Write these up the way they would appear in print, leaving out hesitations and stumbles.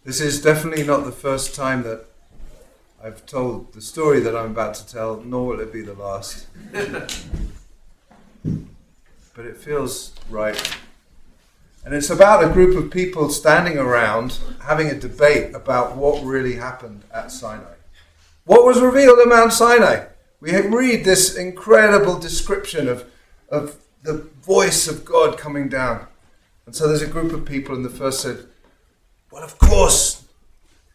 This is definitely not the first time that I've told the story that I'm about to tell, nor will it be the last. But it feels right. And it's about a group of people standing around having a debate about what really happened at Sinai. What was revealed at Mount Sinai? We read this incredible description of the voice of God coming down. And so there's a group of people, and the first said, well, of course,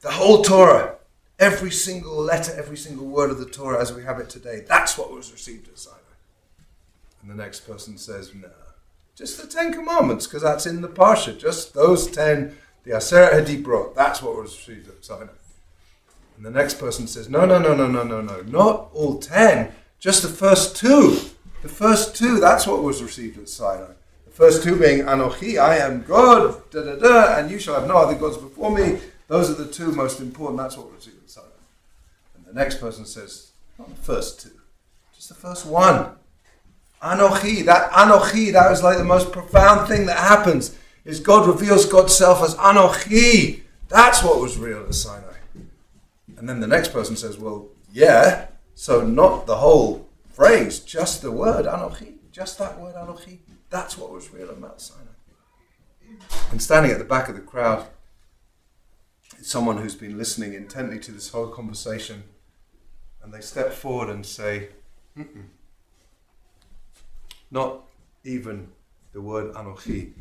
the whole Torah, every single letter, every single word of the Torah as we have it today, that's what was received at Sinai. And the next person says, no, just the 10 Commandments, because that's in the Parsha, just those 10, the Aseret HaDibrot, that's what was received at Sinai. And the next person says, no, not all 10, just the first two. The first two, that's what was received at Sinai. The first two being, Anochi, I am God, and you shall have no other gods before me. Those are the two most important, that's what was received at Sinai. And the next person says, not the first two, just the first one. Anochi, that was like the most profound thing that happens, is God reveals God's self as Anochi. That's what was real at Sinai. And then the next person says, well, yeah, so not the whole phrase, just the word Anochi, just that word Anochi. That's what was real at Mount Sinai. And standing at the back of the crowd is someone who's been listening intently to this whole conversation, and they step forward and say, not even the word Anochi,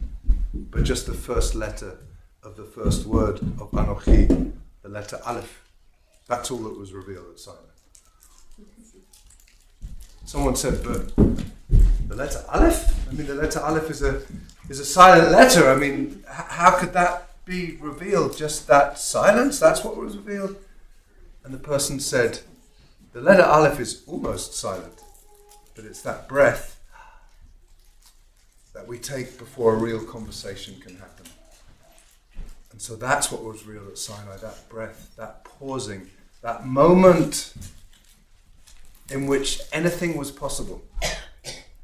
but just the first letter of the first word of Anochi, the letter Aleph. That's all that was revealed at Sinai. Someone said, but the letter Aleph? I mean, the letter Aleph is a silent letter. I mean, how could that be revealed? Just that silence? That's what was revealed? And the person said, the letter Aleph is almost silent, but it's that breath that we take before a real conversation can happen. And so that's what was real at Sinai, that breath, that pausing, that moment in which anything was possible.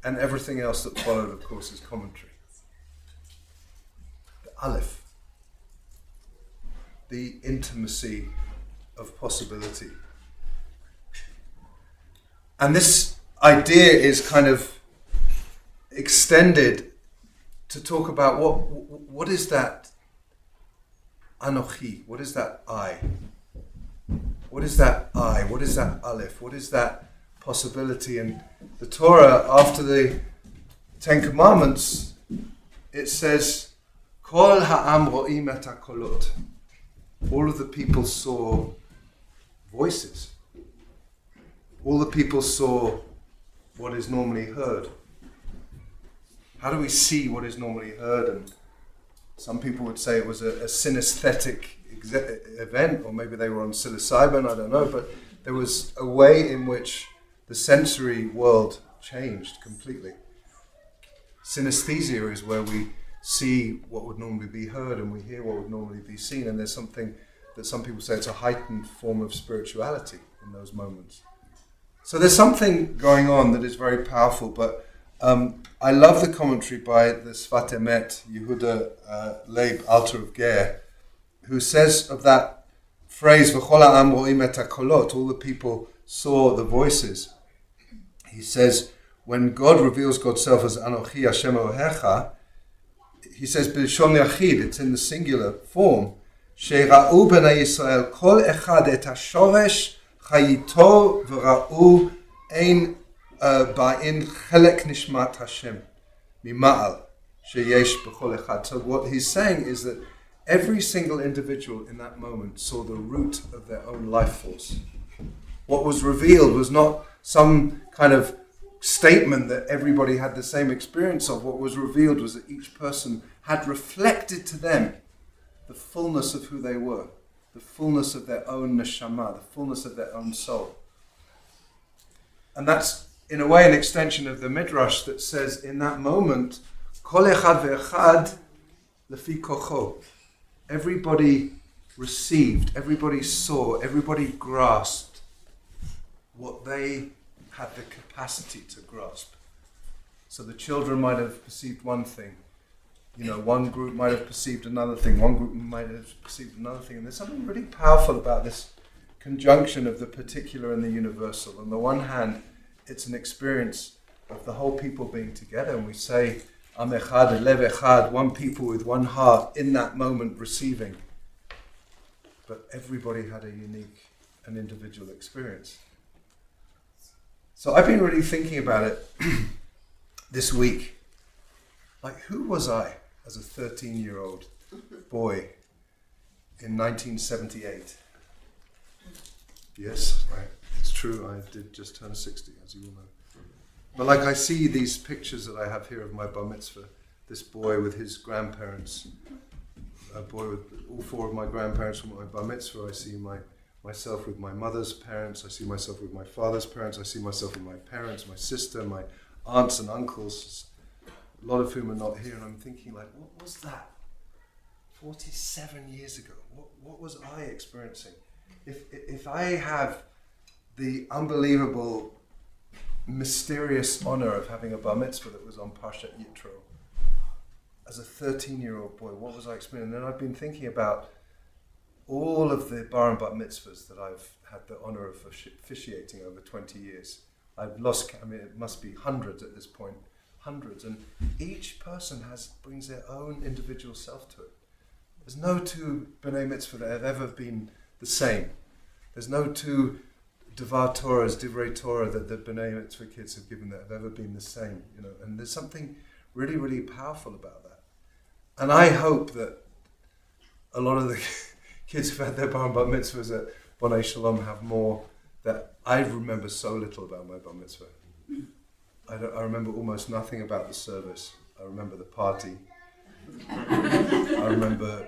And everything else that followed, of course, is commentary. The Aleph, the intimacy of possibility. And this idea is kind of extended to talk about what is that Anochi? What is that I? What is that I? What is that Aleph? What is that possibility? And the Torah, after the 10 Commandments, it says, Kol ha'am ro'im et ha'kolot. All of the people saw voices. All the people saw what is normally heard. How do we see what is normally heard? And some people would say it was a synesthetic event, or maybe they were on psilocybin, I don't know, but there was a way in which the sensory world changed completely. Synesthesia is where we see what would normally be heard and we hear what would normally be seen, and there's something that some people say it's a heightened form of spirituality in those moments. So there's something going on that is very powerful, but I love the commentary by the Sfat Emet, Yehuda Leib, Alter of Ger, who says of that phrase, V'chol ha'am ro'im et ha'kolot, all the people saw the voices. He says, when God reveals God's self as Anochi Hashem Elohecha, he says, B'lshon yachid, it's in the singular form, She'ra'u b'nai Yisrael kol echad et ha'shoresh chayito v'ra'u ein ba'in chelek nishmat Hashem mima'al sheyesh b'chol echad. So what he's saying is that every single individual in that moment saw the root of their own life force. What was revealed was not some kind of statement that everybody had the same experience of. What was revealed was that each person had reflected to them the fullness of who they were, the fullness of their own neshama, the fullness of their own soul. And that's, in a way, an extension of the Midrash that says, in that moment, Kol echad ve'echad lefi kocho. Everybody received, everybody saw, everybody grasped what they had the capacity to grasp. So the children might have perceived one thing, one group might have perceived another thing, one group might have perceived another thing. And there's something really powerful about this conjunction of the particular and the universal. On the one hand, it's an experience of the whole people being together, and we say, Am echad, lev echad, one people with one heart in that moment receiving. But everybody had a unique and individual experience. So I've been really thinking about it this week. Like, who was I as a 13-year-old boy in 1978? Yes, right. It's true, I did just turn 60, as you all know. But like, I see these pictures that I have here of my bar mitzvah, this boy with his grandparents, a boy with all four of my grandparents from my bar mitzvah. I see myself with my mother's parents, I see myself with my father's parents, I see myself with my parents, my sister, my aunts and uncles, a lot of whom are not here, and I'm thinking, like, what was that 47 years ago? What was I experiencing? If I have the unbelievable, mysterious honor of having a bar mitzvah that was on Parshat Yitro, as a 13-year-old boy, what was I experiencing? And then I've been thinking about all of the bar and bat mitzvahs that I've had the honor of officiating over 20 years. I've lost, it must be hundreds at this point, hundreds, and each person brings their own individual self to it. There's no two B'nai Mitzvah that have ever been the same. There's no two D'var Torahs, D'var Torah that the B'nai Mitzvah kids have given that have ever been the same. And there's something really, really powerful about that. And I hope that a lot of the kids who've had their bar and bat mitzvahs at Bonai Shalom have more that I remember so little about my bar mitzvah. I remember almost nothing about the service. I remember the party. I remember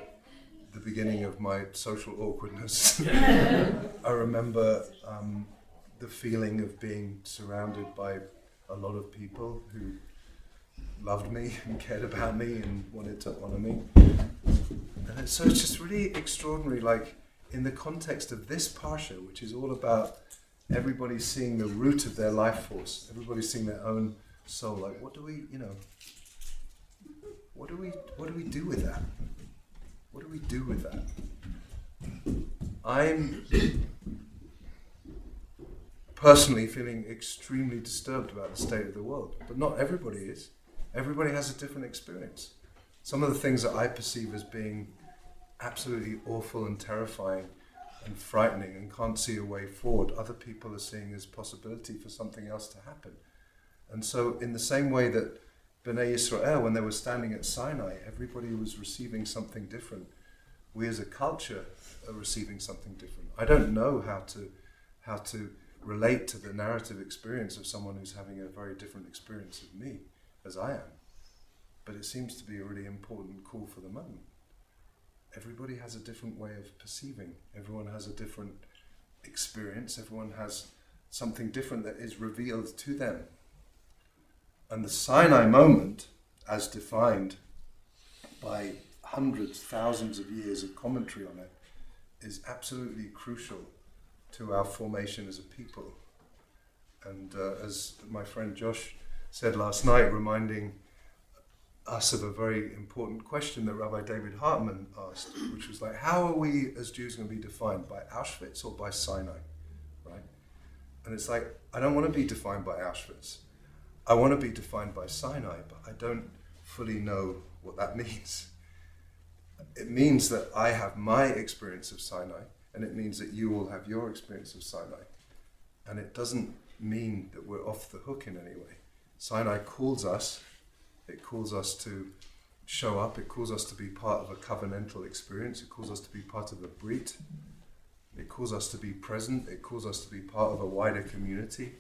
the beginning of my social awkwardness. I remember the feeling of being surrounded by a lot of people who loved me and cared about me and wanted to honor me. And so it's just really extraordinary, like in the context of this parsha, which is all about everybody seeing the root of their life force, everybody seeing their own soul. Like, what do we do with that? What do we do with that? I'm personally feeling extremely disturbed about the state of the world, but not everybody is. Everybody has a different experience. Some of the things that I perceive as being absolutely awful and terrifying and frightening and can't see a way forward, other people are seeing as possibility for something else to happen. And so in the same way that B'nai Yisrael, when they were standing at Sinai, everybody was receiving something different. We as a culture are receiving something different. I don't know how to relate to the narrative experience of someone who's having a very different experience of me, as I am. But it seems to be a really important call for the moment. Everybody has a different way of perceiving. Everyone has a different experience. Everyone has something different that is revealed to them. And the Sinai moment, as defined by hundreds, thousands of years of commentary on it, is absolutely crucial to our formation as a people. And as my friend Josh said last night, reminding us of a very important question that Rabbi David Hartman asked, which was like, how are we as Jews going to be defined, by Auschwitz or by Sinai, right? And it's like, I don't want to be defined by Auschwitz. I want to be defined by Sinai, but I don't fully know what that means. It means that I have my experience of Sinai, and it means that you all have your experience of Sinai. And it doesn't mean that we're off the hook in any way. Sinai calls us. It calls us to show up. It calls us to be part of a covenantal experience. It calls us to be part of a brit. It calls us to be present. It calls us to be part of a wider community.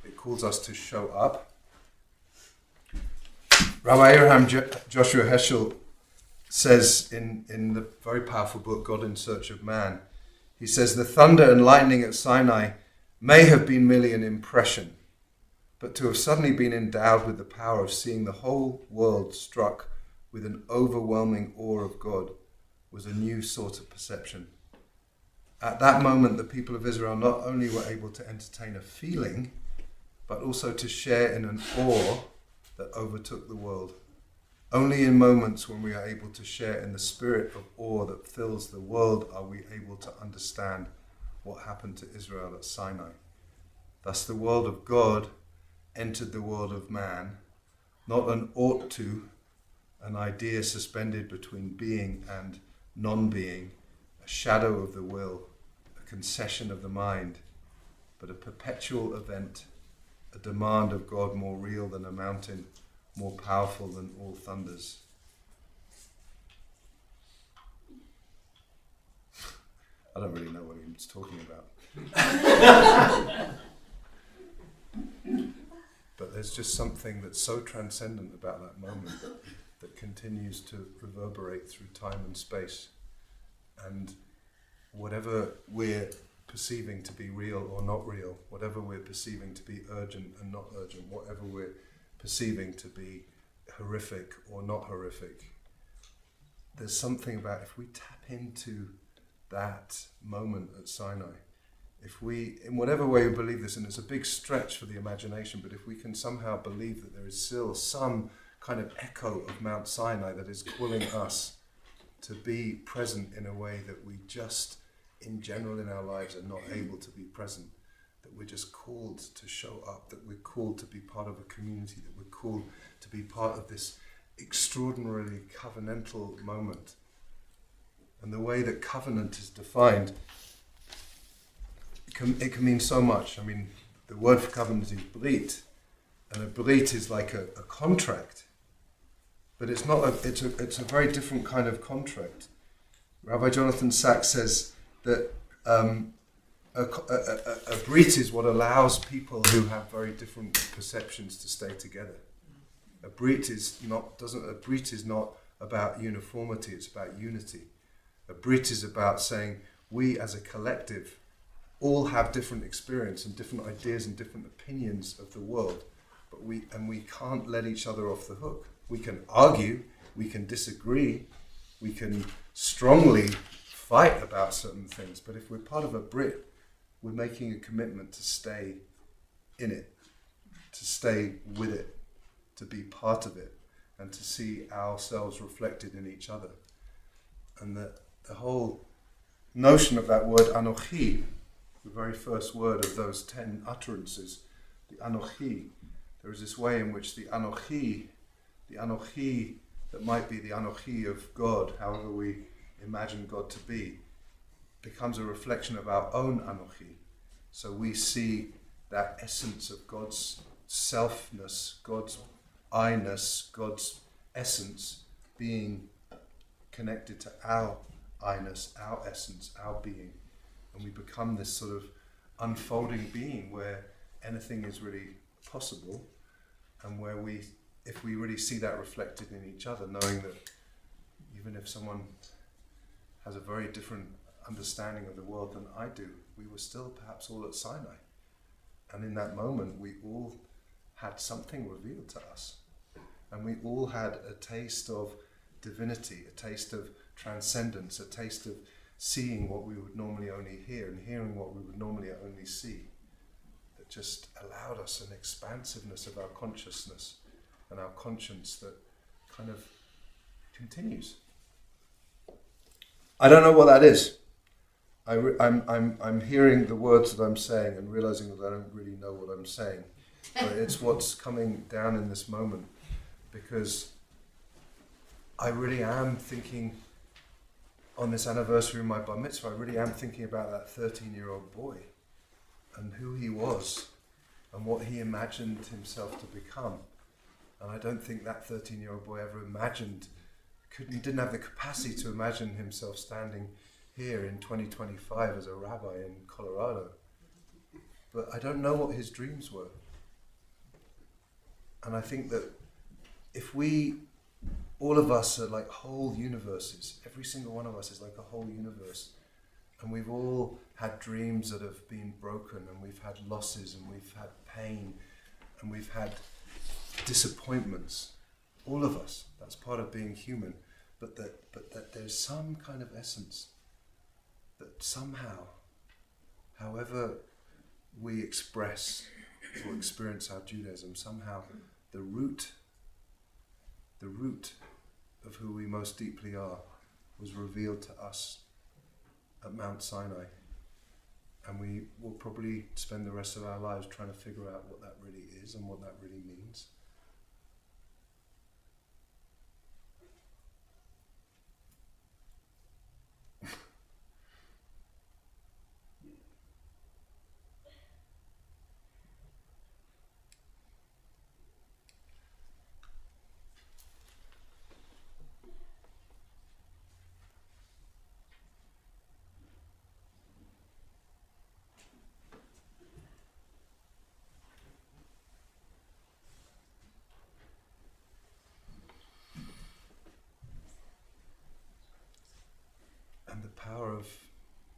It calls us to show up. Rabbi Abraham Joshua Heschel says in the very powerful book, God in Search of Man, he says, the thunder and lightning at Sinai may have been merely an impression, but to have suddenly been endowed with the power of seeing the whole world struck with an overwhelming awe of God was a new sort of perception. At that moment, the people of Israel not only were able to entertain a feeling, but also to share in an awe that overtook the world. Only in moments when we are able to share in the spirit of awe that fills the world are we able to understand what happened to Israel at Sinai. Thus the world of God entered the world of man, not an ought to, an idea suspended between being and non-being, a shadow of the will, a concession of the mind, but a perpetual event, a demand of God more real than a mountain, more powerful than all thunders. I don't really know what he was talking about. But there's just something that's so transcendent about that moment that continues to reverberate through time and space. And whatever we're perceiving to be real or not real, whatever we're perceiving to be urgent and not urgent, whatever we're perceiving to be horrific or not horrific, there's something about if we tap into that moment at Sinai, if we, in whatever way we believe this, and it's a big stretch for the imagination, but if we can somehow believe that there is still some kind of echo of Mount Sinai that is calling us to be present in a way that we just, in general in our lives, are not able to be present, that we're just called to show up, that we're called to be part of a community, that we're called to be part of this extraordinarily covenantal moment. And the way that covenant is defined, it can mean so much. I mean, the word for covenant is brit, and a brit is like a contract, but it's not. It's a very different kind of contract. Rabbi Jonathan Sachs says that a brit is what allows people who have very different perceptions to stay together. A brit is not about uniformity. It's about unity. A brit is about saying we as a collective all have different experience and different ideas and different opinions of the world, but we can't let each other off the hook. We can argue, we can disagree, we can strongly fight about certain things, but if we're part of a Brit, we're making a commitment to stay in it, to stay with it, to be part of it, and to see ourselves reflected in each other. And the whole notion of that word Anochi, the very first word of those 10 utterances, the Anochi, there is this way in which the Anochi that might be the Anochi of God, however we imagine God to be, becomes a reflection of our own Anochi. So we see that essence of God's selfness, God's I-ness, God's essence being connected to our I-ness, our essence, our being. And we become this sort of unfolding being where anything is really possible, and where if we really see that reflected in each other, knowing that even if someone has a very different understanding of the world than I do, we were still perhaps all at Sinai. And in that moment, we all had something revealed to us. And we all had a taste of divinity, a taste of transcendence, a taste of seeing what we would normally only hear and hearing what we would normally only see. That just allowed us an expansiveness of our consciousness and our conscience that kind of continues. I don't know what that is. I'm hearing the words that I'm saying and realizing that I don't really know what I'm saying. But it's what's coming down in this moment, because I really am thinking on this anniversary of my bar mitzvah, I really am thinking about that 13-year-old boy and who he was and what he imagined himself to become. And I don't think that 13-year-old boy ever didn't have the capacity to imagine himself standing here in 2025 as a rabbi in Colorado. But I don't know what his dreams were. And I think that if all of us are like whole universes, every single one of us is like a whole universe, and we've all had dreams that have been broken, and we've had losses, and we've had pain, and we've had disappointments, all of us. That's part of being human. But that there's some kind of essence that somehow, however we express or experience our Judaism, somehow the root the root of who we most deeply are was revealed to us at Mount Sinai. And we will probably spend the rest of our lives trying to figure out what that really is and what that really means. And the power of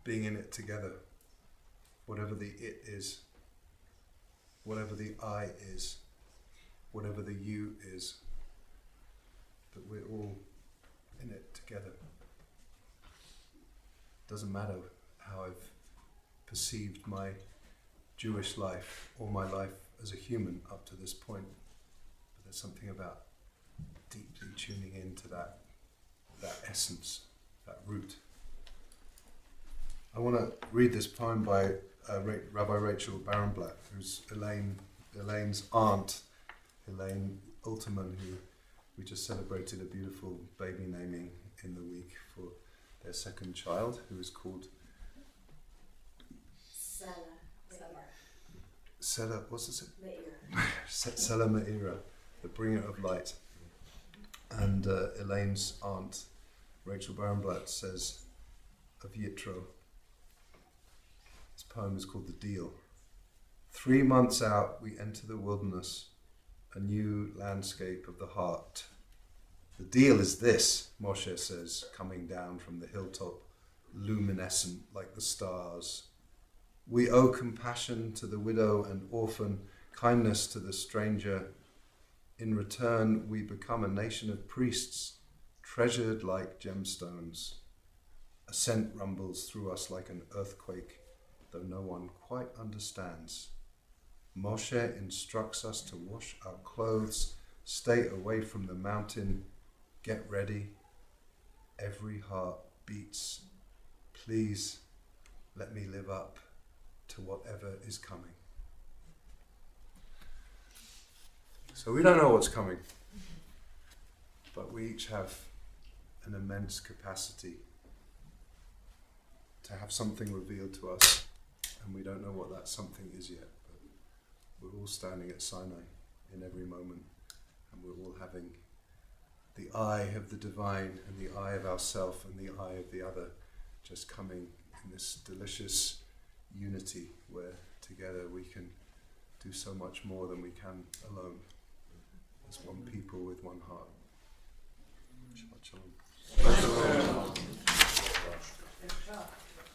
being in it together, whatever the it is, whatever the I is, whatever the you is, that we're all in it together. Doesn't matter how I've perceived my Jewish life or my life as a human up to this point, but there's something about deeply tuning into that essence, that root. I want to read this poem by Rabbi Rachel Barenblatt, who's Elaine's aunt, Elaine Ulterman, who we just celebrated a beautiful baby naming in the week for their second child, who is called Sela, what's this? Sela Me'ira, the bringer of light. And Elaine's aunt, Rachel Barenblatt, says of Yitro, this poem is called The Deal. 3 months out, we enter the wilderness, a new landscape of the heart. The deal is this, Moshe says, coming down from the hilltop, luminescent like the stars. We owe compassion to the widow and orphan, kindness to the stranger. In return, we become a nation of priests, treasured like gemstones. A scent rumbles through us like an earthquake, though no one quite understands. Moshe instructs us to wash our clothes, stay away from the mountain, get ready. Every heart beats. Please let me live up to whatever is coming. So we don't know what's coming, but we each have an immense capacity to have something revealed to us, and we don't know what that something is yet, but we're all standing at Sinai in every moment, and we're all having the eye of the divine and the eye of ourself and the eye of the other just coming in this delicious unity where together we can do so much more than we can alone as one people with one heart.